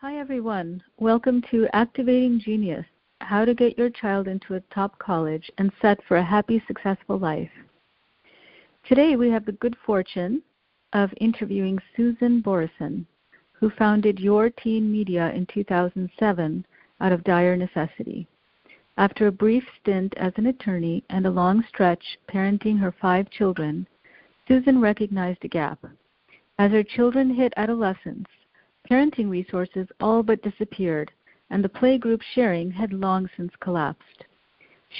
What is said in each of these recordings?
Hi, everyone. Welcome to Activating Genius, how to get your child into a top college and set for a happy, successful life. Today, we have the good fortune of interviewing Susan Borison, who founded Your Teen Media in 2007 out of dire necessity. After a brief stint as an attorney and a long stretch parenting her 5 children, Susan recognized a gap. As her children hit adolescence, parenting resources all but disappeared, and the playgroup sharing had long since collapsed.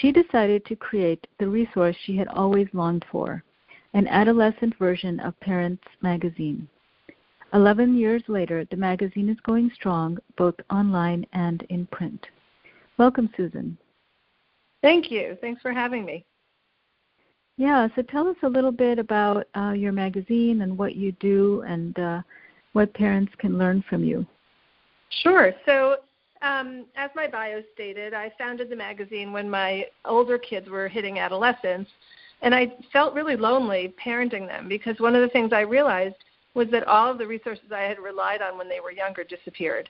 She decided to create the resource she had always longed for, an adolescent version of Parents Magazine. 11 years later, the magazine is going strong, both online and in print. Welcome, Susan. Thank you. Thanks for having me. Yeah, so tell us a little bit about your magazine and what you do and what parents can learn from you. Sure. So as my bio stated, I founded the magazine when my older kids were hitting adolescence, and I felt really lonely parenting them because one of the things I realized was that all of the resources I had relied on when they were younger disappeared.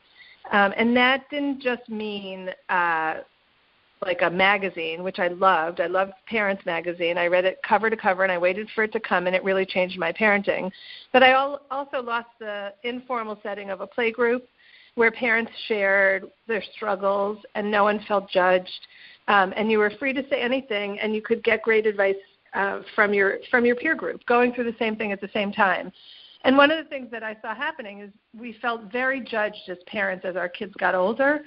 And that didn't just mean like a magazine, which I loved. I loved Parents Magazine. I read it cover to cover, and I waited for it to come, and it really changed my parenting. But I also lost the informal setting of a playgroup where parents shared their struggles, and no one felt judged, and you were free to say anything, and you could get great advice from your peer group, going through the same thing at the same time. And one of the things that I saw happening is we felt very judged as parents as our kids got older.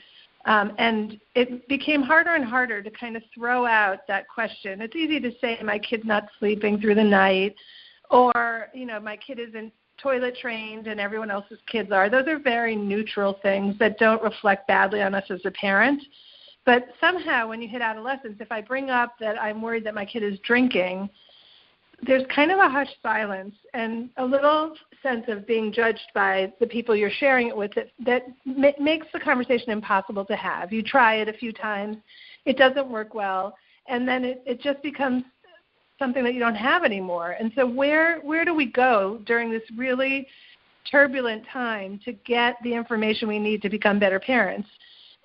And it became harder and harder to kind of throw out that question. It's easy to say my kid's not sleeping through the night, or, my kid isn't toilet trained and everyone else's kids are. Those are very neutral things that don't reflect badly on us as a parent. But somehow when you hit adolescence, if I bring up that I'm worried that my kid is drinking, there's kind of a hushed silence and a little sense of being judged by the people you're sharing it with that makes the conversation impossible to have. You try it a few times, it doesn't work well, and then it just becomes something that you don't have anymore. And so where do we go during this really turbulent time to get the information we need to become better parents?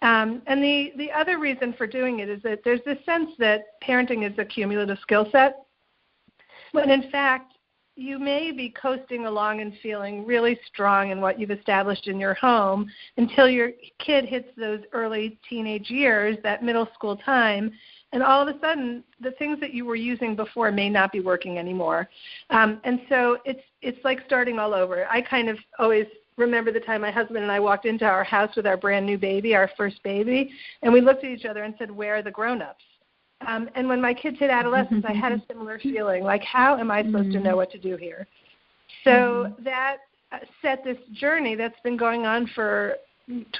And the other reason for doing it is that there's this sense that parenting is a cumulative skill set, when in fact, you may be coasting along and feeling really strong in what you've established in your home until your kid hits those early teenage years, that middle school time, and all of a sudden the things that you were using before may not be working anymore. And so it's like starting all over. I kind of always remember the time my husband and I walked into our house with our brand new baby, our first baby, and we looked at each other and said, where are the grown-ups? And when my kids hit adolescence, I had a similar feeling, like, how am I supposed to know what to do here? So that set this journey that's been going on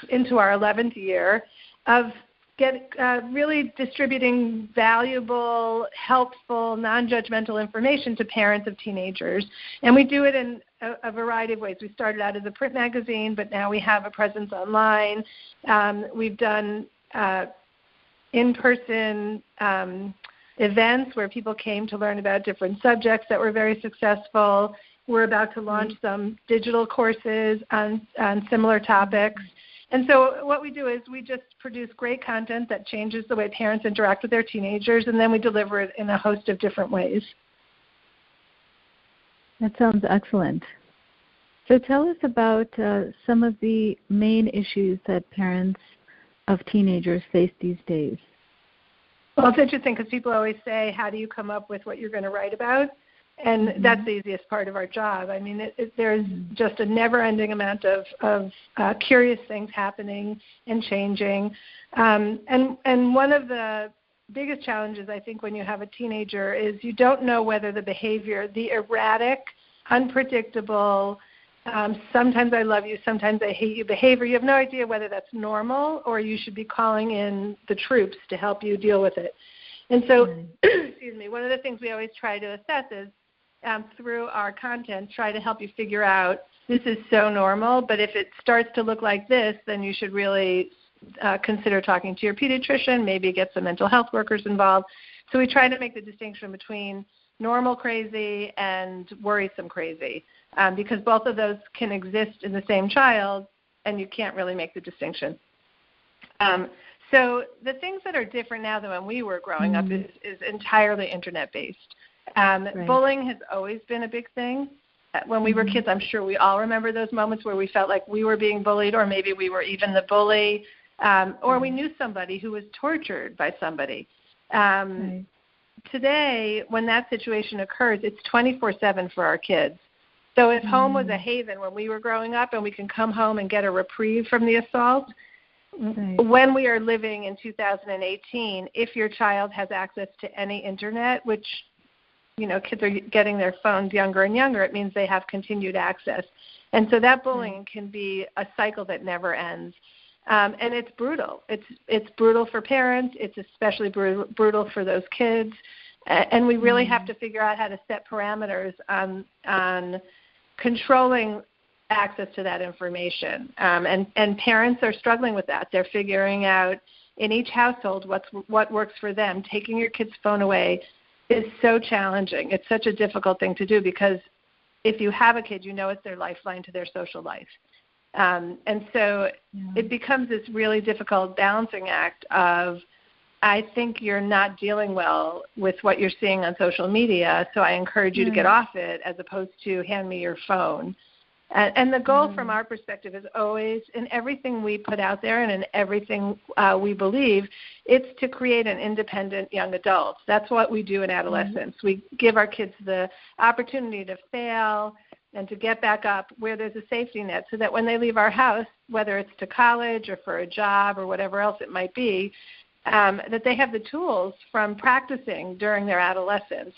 into our 11th year of really distributing valuable, helpful, non-judgmental information to parents of teenagers. And we do it in a variety of ways. We started out as a print magazine, but now we have a presence online. We've done in-person events where people came to learn about different subjects that were very successful. We're about to launch some digital courses on similar topics. And so what we do is we just produce great content that changes the way parents interact with their teenagers, and then we deliver it in a host of different ways. That sounds excellent. So tell us about some of the main issues that parents of teenagers face these days. Well, it's interesting because people always say, how do you come up with what you're going to write about? And that's the easiest part of our job. I mean, there's just a never-ending amount of curious things happening and changing. And one of the biggest challenges, I think, when you have a teenager is you don't know whether the behavior, the erratic, unpredictable, sometimes I love you, sometimes I hate you behavior, you have no idea whether that's normal or you should be calling in the troops to help you deal with it. And so, excuse me, one of the things we always try to assess is through our content, try to help you figure out this is so normal, but if it starts to look like this, then you should really consider talking to your pediatrician, maybe get some mental health workers involved. So we try to make the distinction between normal crazy and worrisome crazy, because both of those can exist in the same child, and you can't really make the distinction. So the things that are different now than when we were growing up is entirely Internet-based. Right. Bullying has always been a big thing. When we were kids, I'm sure we all remember those moments where we felt like we were being bullied, or maybe we were even the bully, or we knew somebody who was tortured by somebody. Right. Today, when that situation occurs, it's 24/7 for our kids. So if home was a haven when we were growing up and we can come home and get a reprieve from the assault, when we are living in 2018, if your child has access to any Internet, which, kids are getting their phones younger and younger, it means they have continued access. And so that bullying can be a cycle that never ends. And it's brutal. It's brutal for parents. It's especially brutal for those kids. And we really have to figure out how to set parameters on controlling access to that information. And parents are struggling with that. They're figuring out in each household what works for them. Taking your kid's phone away is so challenging. It's such a difficult thing to do because if you have a kid, it's their lifeline to their social life. And so it becomes this really difficult balancing act of, I think you're not dealing well with what you're seeing on social media, so I encourage you to get off it, as opposed to hand me your phone. And the goal from our perspective is always, in everything we put out there and in everything we believe, it's to create an independent young adult. That's what we do in adolescence. We give our kids the opportunity to fail and to get back up where there's a safety net, so that when they leave our house, whether it's to college or for a job or whatever else it might be, that they have the tools from practicing during their adolescence.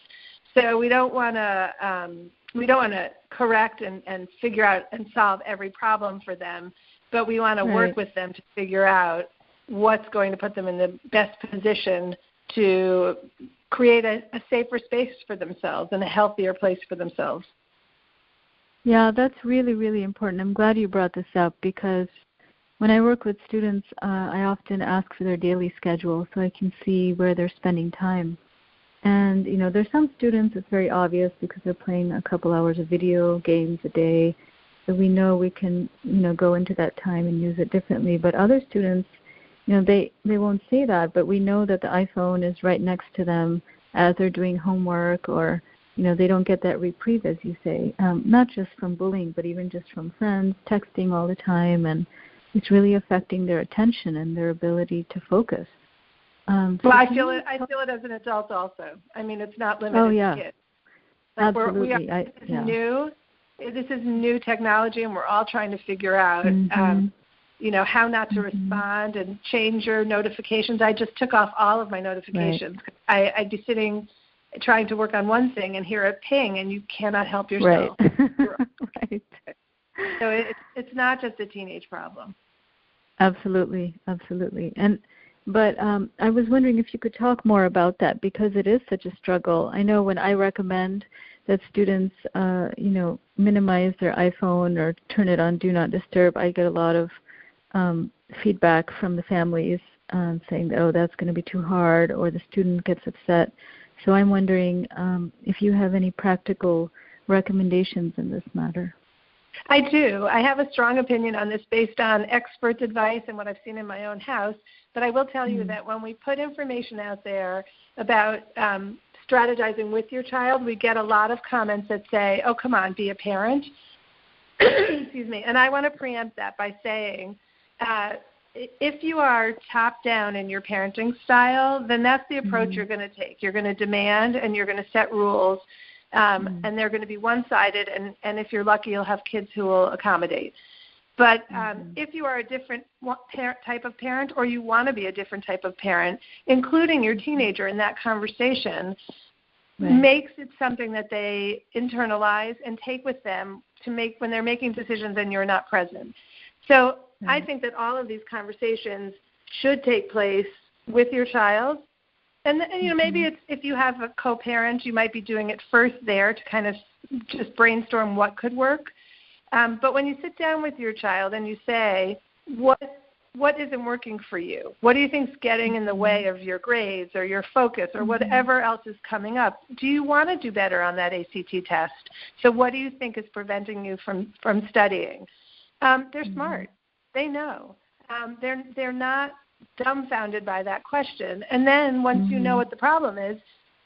So we don't want to correct and figure out and solve every problem for them, but we want to work with them to figure out what's going to put them in the best position to create a safer space for themselves and a healthier place for themselves. Yeah, that's really, really important. I'm glad you brought this up, because when I work with students, I often ask for their daily schedule so I can see where they're spending time. And, there's some students it's very obvious because they're playing a couple hours of video games a day. So we know we can, go into that time and use it differently. But other students, they won't say that, but we know that the iPhone is right next to them as they're doing homework, or, they don't get that reprieve, as you say, not just from bullying, but even just from friends, texting all the time. And it's really affecting their attention and their ability to focus. Well, I feel it as an adult also. I mean, it's not limited to kids. Like absolutely. This is new technology, and we're all trying to figure out, how not to respond and change your notifications. I just took off all of my notifications. Right. I'd be sitting trying to work on one thing and hear a ping, and you cannot help yourself. Right. So it's not just a teenage problem. Absolutely. But I was wondering if you could talk more about that, because it is such a struggle. I know when I recommend that students, minimize their iPhone or turn it on Do Not Disturb, I get a lot of feedback from the families saying, oh, that's going to be too hard, or the student gets upset. So I'm wondering if you have any practical recommendations in this matter. I do. I have a strong opinion on this based on experts' advice and what I've seen in my own house. But I will tell you that when we put information out there about strategizing with your child, we get a lot of comments that say, oh, come on, be a parent. Excuse me. And I want to preempt that by saying, if you are top-down in your parenting style, then that's the approach you're going to take. You're going to demand and you're going to set rules. And they're going to be one-sided, and if you're lucky, you'll have kids who will accommodate. But if you are a different type of parent, or you want to be a different type of parent, including your teenager in that conversation, makes it something that they internalize and take with them to make when they're making decisions and you're not present. So I think that all of these conversations should take place with your child. And maybe it's, if you have a co-parent, you might be doing it first there to kind of just brainstorm what could work. But when you sit down with your child and you say, what isn't working for you? What do you think is getting in the way of your grades or your focus or whatever else is coming up? Do you want to do better on that ACT test? So what do you think is preventing you from studying? They're smart. They know. They're not dumbfounded by that question. And then once you know what the problem is,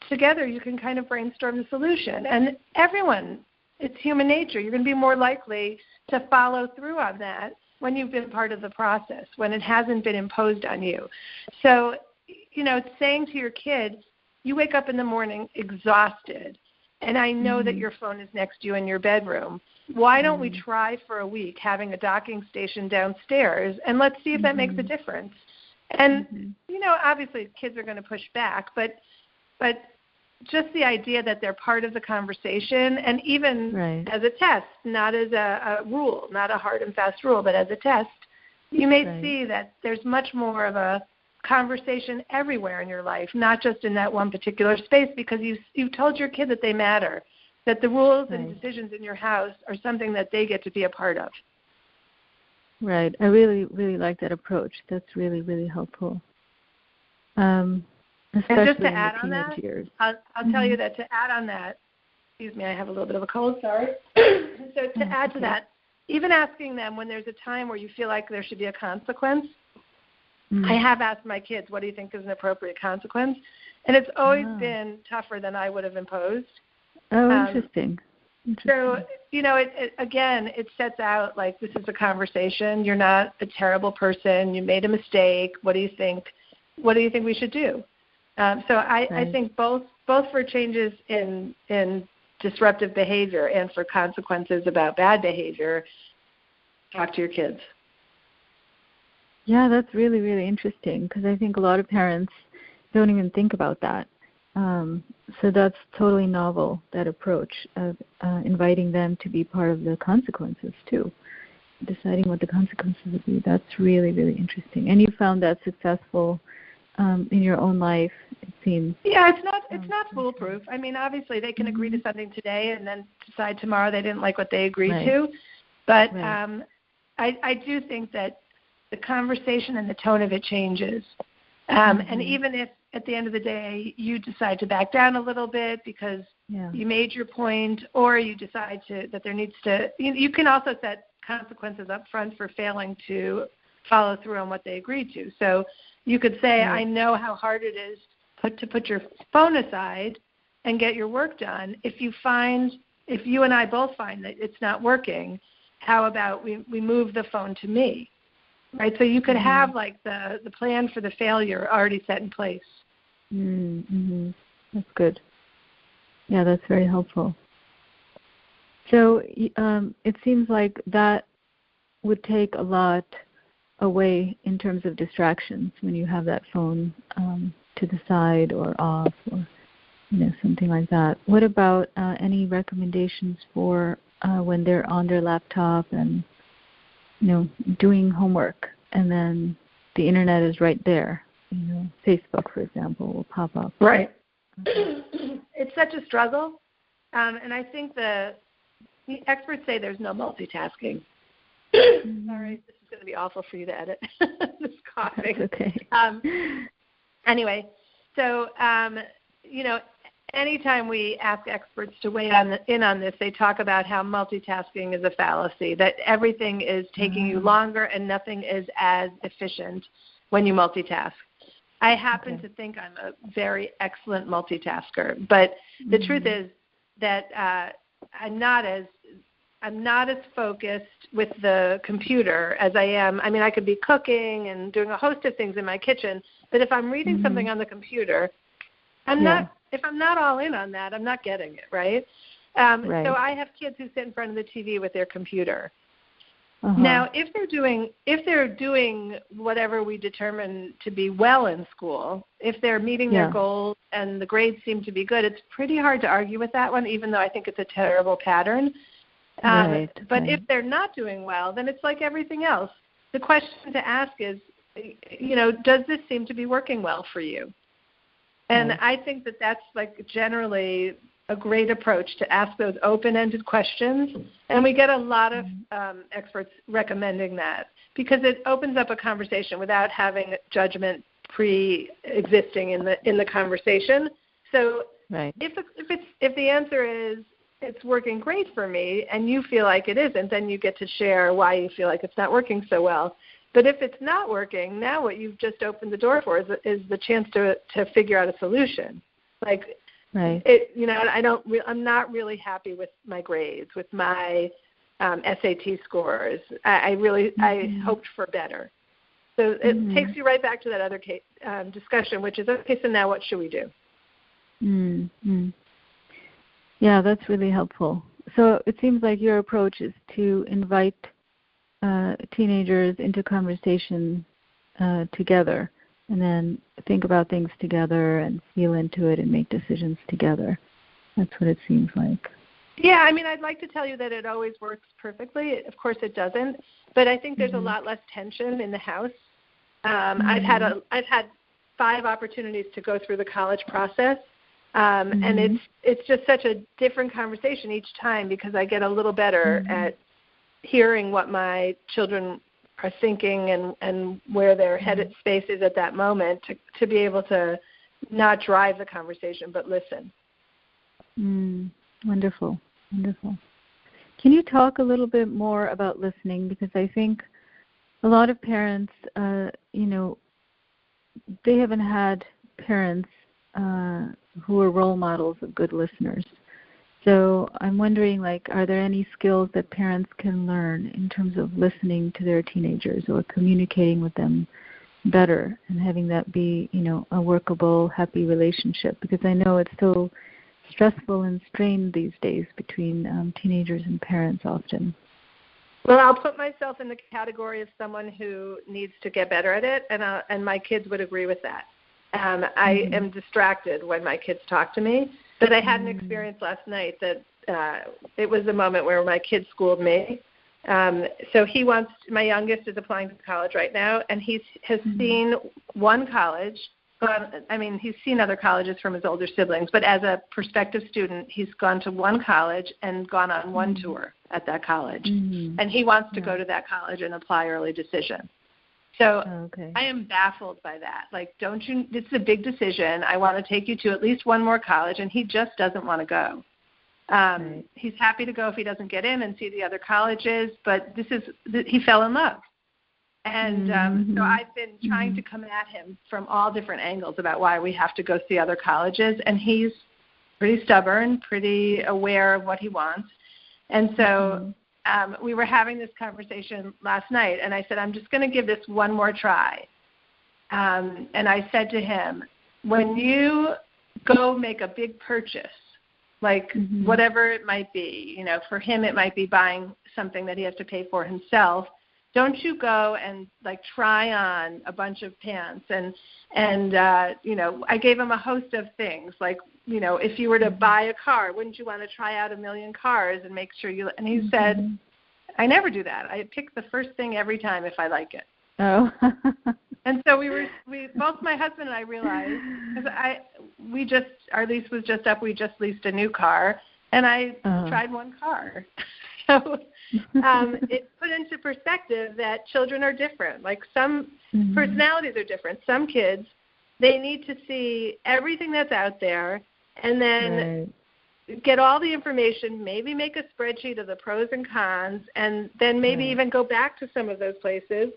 together you can kind of brainstorm the solution. And everyone, it's human nature. You're going to be more likely to follow through on that when you've been part of the process, when it hasn't been imposed on you. So, it's saying to your kid, you wake up in the morning exhausted, and I know that your phone is next to you in your bedroom. Why don't we try for a week having a docking station downstairs, and let's see if that makes a difference. And, obviously kids are going to push back, but just the idea that they're part of the conversation, and even as a test, not as a rule, not a hard and fast rule, but as a test, you may see that there's much more of a conversation everywhere in your life, not just in that one particular space, because you've told your kid that they matter, that the rules and decisions in your house are something that they get to be a part of. Right. I really, really like that approach. That's really, really helpful. Especially and just to in add the on teenage that, years. I'll tell you that to add on that, excuse me, I have a little bit of a cold, sorry. So to add to that, even asking them when there's a time where you feel like there should be a consequence, I have asked my kids, what do you think is an appropriate consequence? And it's always been tougher than I would have imposed. Oh, interesting. So, it sets out like this is a conversation. You're not a terrible person. You made a mistake. What do you think? What do you think we should do? So I think both for changes in disruptive behavior and for consequences about bad behavior, talk to your kids. Yeah, that's really, really interesting, because I think a lot of parents don't even think about that. So that's totally novel, that approach of inviting them to be part of the consequences too, deciding what the consequences would be. That's really, really interesting. And you found that successful in your own life, it seems. Yeah, it's not foolproof. I mean, obviously they can agree to something today and then decide tomorrow they didn't like what they agreed to. But I do think that the conversation and the tone of it changes. And even if at the end of the day you decide to back down a little bit because you made your point, or you decide that there needs to, you can also set consequences up front for failing to follow through on what they agreed to. So you could say, I know how hard it is to put your phone aside and get your work done. If you and I both find that it's not working, how about we move the phone to me? Right, so you could have like the plan for the failure already set in place. That's good. Yeah, that's very helpful. So it seems like that would take a lot away in terms of distractions when you have that phone to the side or off, or something like that. What about any recommendations for when they're on their laptop and doing homework, and then the internet is right there? Facebook, for example, will pop up. Right. It's such a struggle, and I think the experts say there's no multitasking. Sorry, this is going to be awful for you to edit. This coughing. That's okay. Anyway, so anytime we ask experts to weigh in on this, they talk about how multitasking is a fallacy, that everything is taking you longer and nothing is as efficient when you multitask. I happen to think I'm a very excellent multitasker, but the truth is that I'm not as focused with the computer as I am. I mean, I could be cooking and doing a host of things in my kitchen, but if I'm reading something on the computer, if I'm not all in on that, I'm not getting it, right? So I have kids who sit in front of the TV with their computer. Now, if they're doing whatever we determine to be well in school, if they're meeting their goals and the grades seem to be good, it's pretty hard to argue with that one, even though I think it's a terrible pattern. But if they're not doing well, then it's like everything else. The question to ask is, does this seem to be working well for you? And I think that that's like generally a great approach to ask those open-ended questions. And we get a lot of experts recommending that because it opens up a conversation without having judgment pre-existing in the conversation. So if the answer is it's working great for me and you feel like it isn't, then you get to share why you feel like it's not working so well. But if it's not working, now what you've just opened the door for is the chance to figure out a solution. Like, right. I'm not really happy with my grades, with my SAT scores. I hoped for better. So it takes you right back to that other discussion, which is, okay, so now what should we do? Mm-hmm. Yeah, that's really helpful. So it seems like your approach is to invite teenagers into conversation together, and then think about things together and feel into it and make decisions together. That's what it seems like. Yeah, I mean, I'd like to tell you that it always works perfectly. Of course it doesn't, but I think there's a lot less tension in the house. I've had 5 opportunities to go through the college process, and it's just such a different conversation each time because I get a little better at hearing what my children are thinking and where their headed space is at that moment to be able to not drive the conversation but listen. Wonderful. Can you talk a little bit more about listening? Because I think a lot of parents, they haven't had parents who are role models of good listeners. So I'm wondering, are there any skills that parents can learn in terms of listening to their teenagers or communicating with them better and having that be, a workable, happy relationship? Because I know it's so stressful and strained these days between teenagers and parents often. Well, I'll put myself in the category of someone who needs to get better at it, and my kids would agree with that. I am distracted when my kids talk to me, but I had an experience last night that it was a moment where my kid schooled me. So my youngest is applying to college right now, and he has seen one college. He's seen other colleges from his older siblings, but as a prospective student, he's gone to one college and gone on one tour at that college. And he wants to go to that college and apply early decision. So I am baffled by that. This is a big decision. I want to take you to at least one more college, and he just doesn't want to go. He's happy to go if he doesn't get in and see the other colleges, but he fell in love. And so I've been trying to come at him from all different angles about why we have to go see other colleges, and he's pretty stubborn, pretty aware of what he wants. And so we were having this conversation last night, and I said, I'm just going to give this one more try. And I said to him, when you go make a big purchase, whatever it might be, for him it might be buying something that he has to pay for himself, don't you go and try on a bunch of pants and I gave him a host of things if you were to buy a car, wouldn't you want to try out a million cars and make sure and he said, I never do that. I pick the first thing every time if I like it. Oh. And so we both my husband and I realized, because our lease was just up, we just leased a new car, and I tried one car. So it put into perspective that children are different. Some personalities are different. Some kids, they need to see everything that's out there and then get all the information, maybe make a spreadsheet of the pros and cons, and then maybe even go back to some of those places.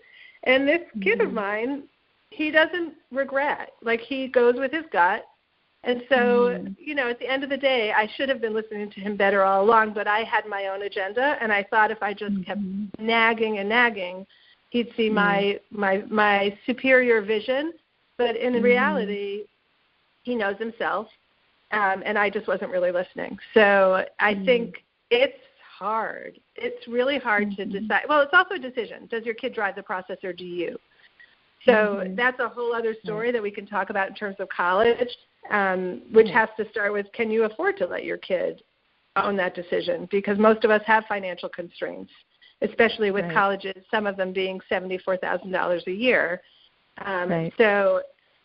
And this kid of mine, he doesn't regret. He goes with his gut. And so, at the end of the day, I should have been listening to him better all along, but I had my own agenda, and I thought if I just kept nagging and nagging, he'd see my superior vision. But in reality, he knows himself, and I just wasn't really listening. So I think it's hard. It's really hard to decide. Well, it's also a decision. Does your kid drive the process, or do you? So that's a whole other story that we can talk about in terms of college. Which has to start with, can you afford to let your kid own that decision? Because most of us have financial constraints, especially with colleges, some of them being $74,000 a year. So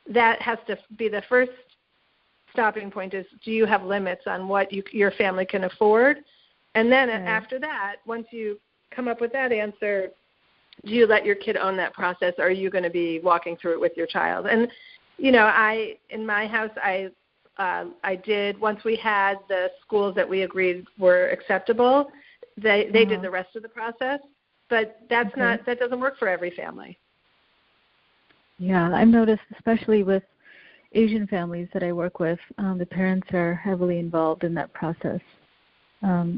that has to be the first stopping point is, do you have limits on what your family can afford? And then after that, once you come up with that answer, do you let your kid own that process, or are you going to be walking through it with your child? And in my house, I I did, once we had the schools that we agreed were acceptable, they did the rest of the process. But that doesn't work for every family. Yeah, I've noticed, especially with Asian families that I work with, the parents are heavily involved in that process,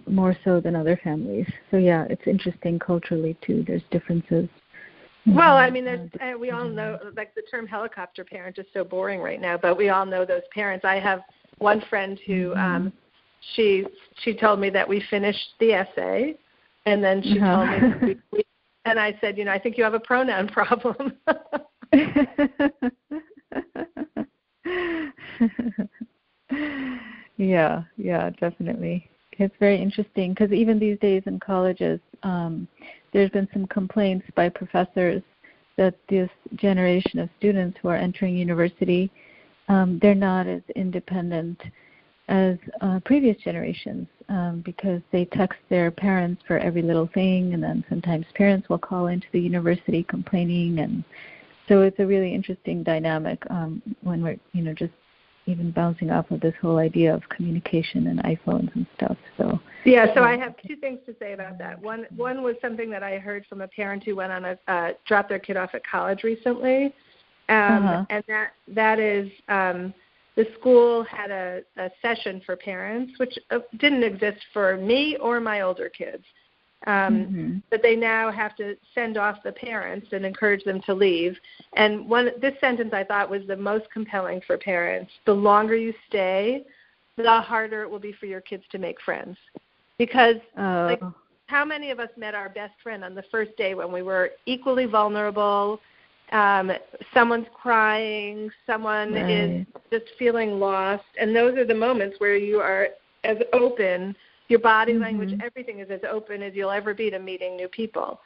more so than other families. So yeah, it's interesting culturally too. There's differences. Well, I mean, we all know, like the term helicopter parent is so boring right now, but we all know those parents. I have one friend who she told me that we finished the essay, and then she told me, and I said, I think you have a pronoun problem. Yeah, definitely. It's very interesting because even these days in colleges, there's been some complaints by professors that this generation of students who are entering university, they're not as independent as previous generations because they text their parents for every little thing, and then sometimes parents will call into the university complaining, and so it's a really interesting dynamic when we're, just even bouncing off of this whole idea of communication and iPhones and stuff. So I have two things to say about that. One was something that I heard from a parent who went on dropped their kid off at college recently, and that is the school had a session for parents, which didn't exist for me or my older kids. But they now have to send off the parents and encourage them to leave. And this sentence I thought was the most compelling for parents. The longer you stay, the harder it will be for your kids to make friends. Because how many of us met our best friend on the first day when we were equally vulnerable? Someone's crying, someone is just feeling lost. And those are the moments where you are as open. Your body language, everything is as open as you'll ever be to meeting new people.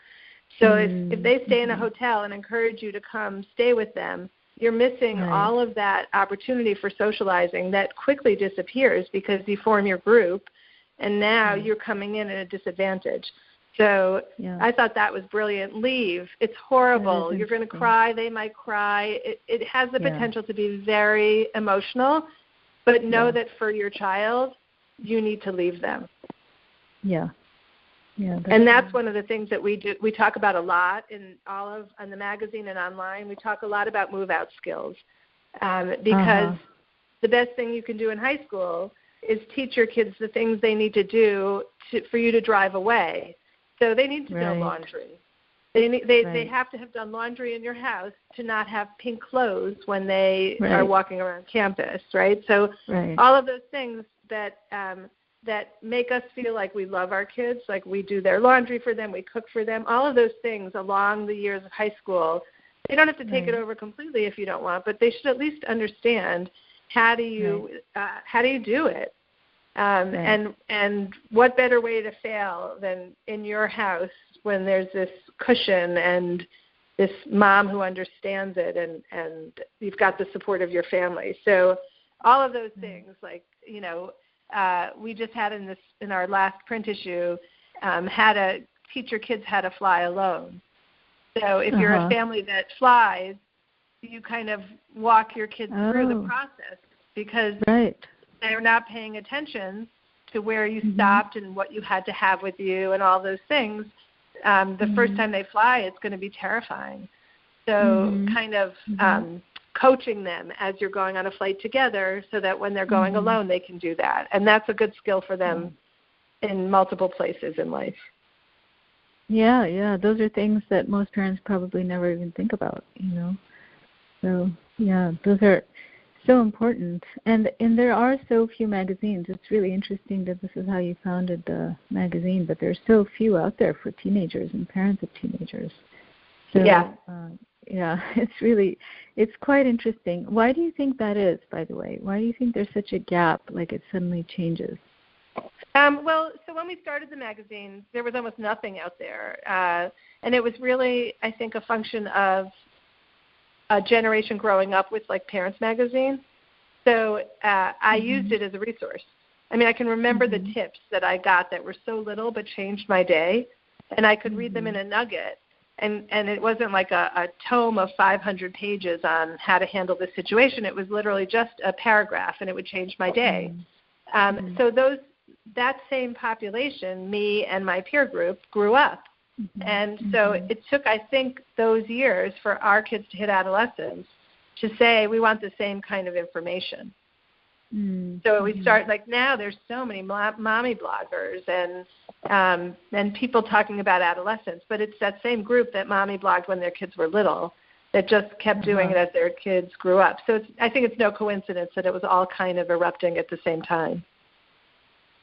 So if they stay in a hotel and encourage you to come stay with them, you're missing all of that opportunity for socializing that quickly disappears because you form your group, and now you're coming in at a disadvantage. So I thought that was brilliant. Leave. It's horrible. You're going to cry. They might cry. It has the potential to be very emotional, but know that for your child, you need to leave them. Yeah, and that's one of the things that we do. We talk about a lot in the magazine and online. We talk a lot about move-out skills because the best thing you can do in high school is teach your kids the things they need to do for you to drive away. So they need to know laundry. They have to have done laundry in your house to not have pink clothes when they are walking around campus, right? So all of those things that make us feel like we love our kids, like we do their laundry for them, we cook for them, all of those things along the years of high school, they don't have to take it over completely if you don't want, but they should at least understand how do you do it. And what better way to fail than in your house when there's this cushion and this mom who understands it and you've got the support of your family. So all of those things, like, we just had in our last print issue, how to teach your kids how to fly alone. So if you're a family that flies, you kind of walk your kids through the process because they're not paying attention to where you stopped and what you had to have with you and all those things. The first time they fly, it's going to be terrifying. So kind of coaching them as you're going on a flight together so that when they're going alone, they can do that. And that's a good skill for them in multiple places in life. Yeah. Those are things that most parents probably never even think about, So, those are so important. And there are so few magazines. It's really interesting that this is how you founded the magazine, but there's so few out there for teenagers and parents of teenagers. So, it's quite interesting. Why do you think that is, by the way? Why do you think there's such a gap, like it suddenly changes? Well, so when we started the magazine, there was almost nothing out there. And it was really, I think, a function of a generation growing up with, like, Parents Magazine. So I used it as a resource. I mean, I can remember the tips that I got that were so little but changed my day, and I could read them in a nugget. And it wasn't like a tome of 500 pages on how to handle this situation. It was literally just a paragraph, and it would change my day. So that same population, me and my peer group, grew up. And so it took, I think, those years for our kids to hit adolescence to say we want the same kind of information. So we start, like now there's so many mommy bloggers and people talking about adolescence, but it's that same group that mommy blogged when their kids were little that just kept doing it as their kids grew up. So I think it's no coincidence that it was all kind of erupting at the same time.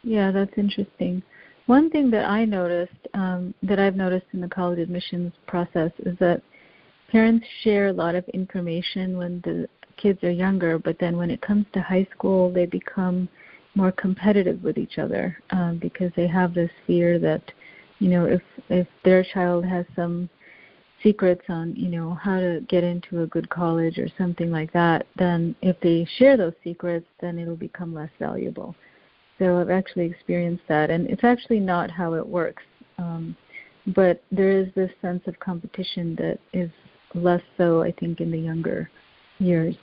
Yeah, that's interesting. One thing that I noticed, that I've noticed in the college admissions process is that parents share a lot of information when the kids are younger, but then when it comes to high school, they become more competitive with each other because they have this fear that, if their child has some secrets on, how to get into a good college or something like that, then if they share those secrets, then it'll become less valuable. So I've actually experienced that, and it's actually not how it works. But there is this sense of competition that is less so, I think, in the younger years.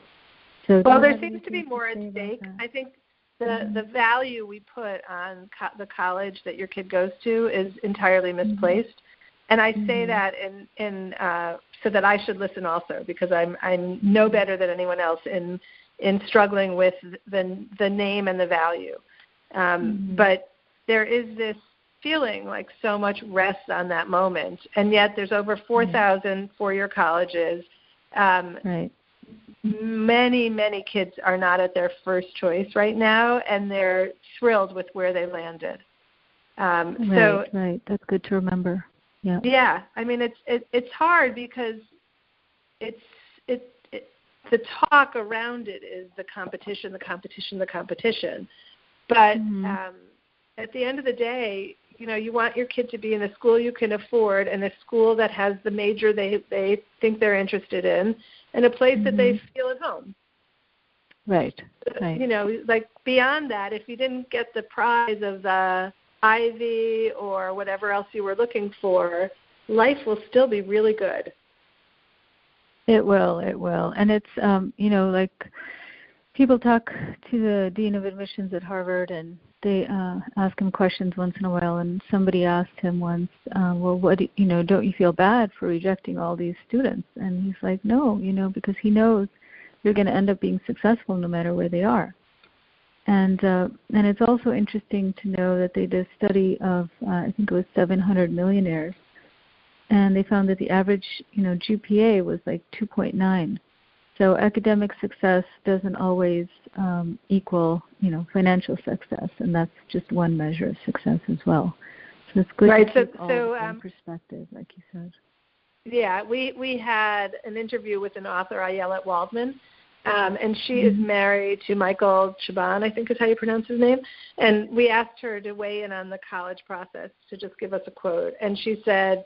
So well, there seems to be more at stake. I think the value we put on the college that your kid goes to is entirely misplaced. And I say that in so that I should listen also, because I'm no better than anyone else in struggling with the name and the value. But there is this feeling like so much rests on that moment, and yet there's over 4,000 four-year colleges. Right. Many kids are not at their first choice right now, and they're thrilled with where they landed. Right. That's good to remember. Yeah. Yeah. I mean, it's hard because the talk around it is the competition. But at the end of the day, you want your kid to be in a school you can afford, and a school that has the major they think they're interested in, and a place that they feel at home. Right. Like beyond that, if you didn't get the prize of the Ivy or whatever else you were looking for, life will still be really good. It will. And it's, like people talk to the dean of admissions at Harvard, and they ask him questions once in a while, and somebody asked him once, don't you feel bad for rejecting all these students? And he's like, no, because he knows they're going to end up being successful no matter where they are. And it's also interesting to know that they did a study of, I think it was 700 millionaires, and they found that the average, GPA was like 2.9. So academic success doesn't always equal, financial success, and that's just one measure of success as well. So it's good to keep all in perspective, like you said. Yeah, we had an interview with an author, Ayelet Waldman, and she is married to Michael Chabon, I think is how you pronounce his name. And we asked her to weigh in on the college process, to just give us a quote. And she said,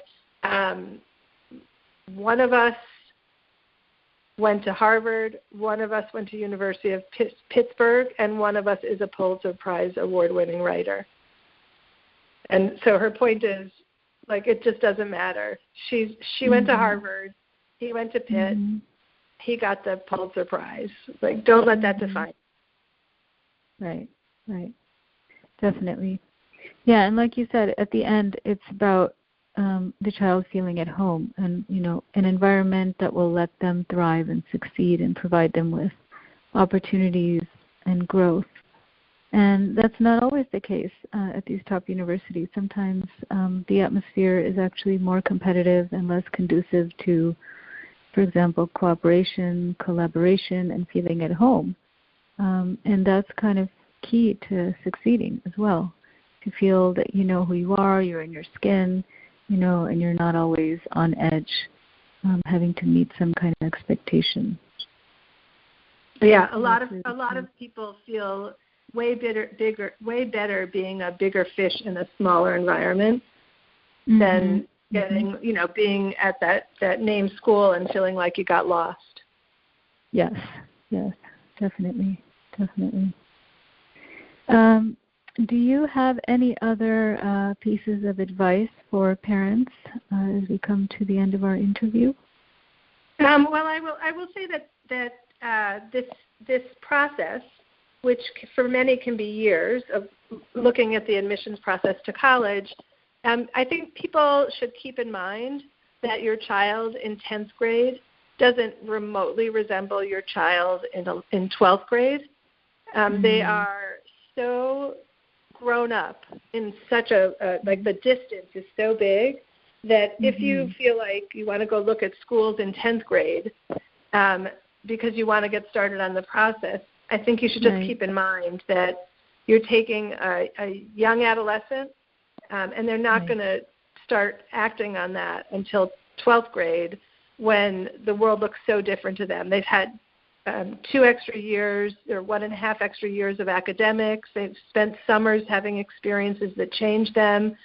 one of us went to Harvard, one of us went to University of Pittsburgh, and one of us is a Pulitzer Prize award-winning writer. And so her point is, like, it just doesn't matter. She went to Harvard, he went to Pitt, he got the Pulitzer Prize. Like, don't let that define. Right. Definitely. Yeah, and like you said, at the end, it's about the child feeling at home and, an environment that will let them thrive and succeed and provide them with opportunities and growth. And that's not always the case at these top universities. Sometimes the atmosphere is actually more competitive and less conducive to, for example, cooperation, collaboration, and feeling at home. And that's kind of key to succeeding as well, to feel that you know who you are, you're in your skin, and you're not always on edge, having to meet some kind of expectation. Yeah, a lot of people feel way better being a bigger fish in a smaller environment than getting, being at that named school and feeling like you got lost. Yes, definitely. Do you have any other pieces of advice for parents as we come to the end of our interview? Well, I will say that this process, which for many can be years of looking at the admissions process to college, I think people should keep in mind that your child in 10th grade doesn't remotely resemble your child in 12th grade. They are so grown up in such like the distance is so big that if you feel like you want to go look at schools in 10th grade because you want to get started on the process, I think you should just keep in mind that you're taking a young adolescent and they're not going to start acting on that until 12th grade when the world looks so different to them. They've had 2 extra years or 1.5 extra years of academics. They've spent summers having experiences that change them.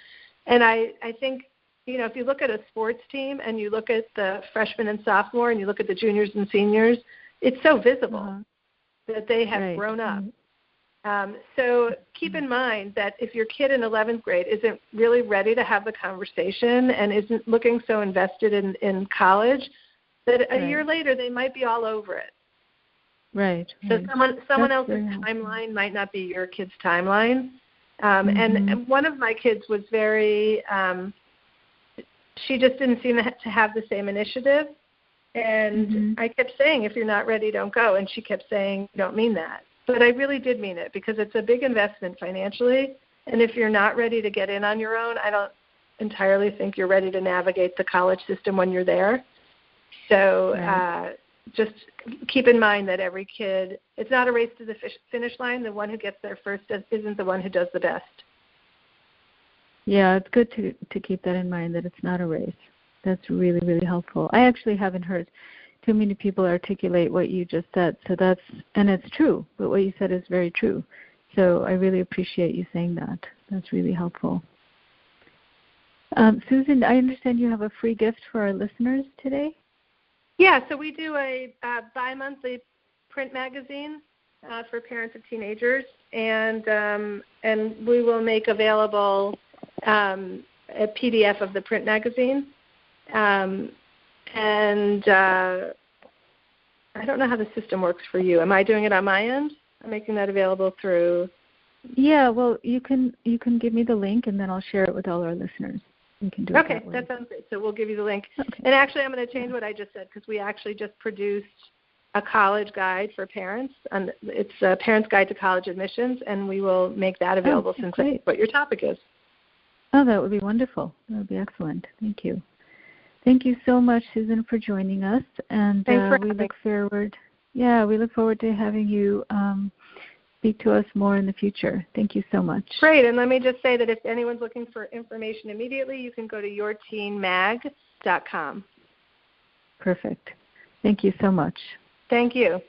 And I think, if you look at a sports team and you look at the freshman and sophomore and you look at the juniors and seniors, it's so visible that they have grown up. So keep in mind that if your kid in 11th grade isn't really ready to have the conversation and isn't looking so invested in college, that a year later they might be all over it. Right. So someone else's timeline might not be your kid's timeline. And one of my kids was very, she just didn't seem to have the same initiative. And I kept saying, if you're not ready, don't go. And she kept saying, you don't mean that. But I really did mean it because it's a big investment financially. And if you're not ready to get in on your own, I don't entirely think you're ready to navigate the college system when you're there. So just keep in mind that every kid, it's not a race to the finish line. The one who gets there first isn't the one who does the best. Yeah, it's good to keep that in mind, that it's not a race. That's really, really helpful. I actually haven't heard too many people articulate what you just said. So and it's true, but what you said is very true. So I really appreciate you saying that. That's really helpful. Susan, I understand you have a free gift for our listeners today? Yeah, so we do a bi-monthly print magazine for parents of teenagers, and we will make available a PDF of the print magazine. And I don't know how the system works for you. Am I doing it on my end? I'm making that available through. Yeah, well, you can give me the link, and then I'll share it with all our listeners. We can do it that way. That sounds great. So we'll give you the link. Okay. And actually, I'm going to change what I just said because we actually just produced a college guide for parents. And it's a Parent's Guide to College Admissions, and we will make that available since that's what your topic is. Oh, that would be wonderful. That would be excellent. Thank you. Thank you so much, Susan, for joining us. And we look forward to having you speak to us more in the future. Thank you so much. Great. And let me just say that if anyone's looking for information immediately, you can go to yourteenmag.com. Perfect. Thank you so much. Thank you.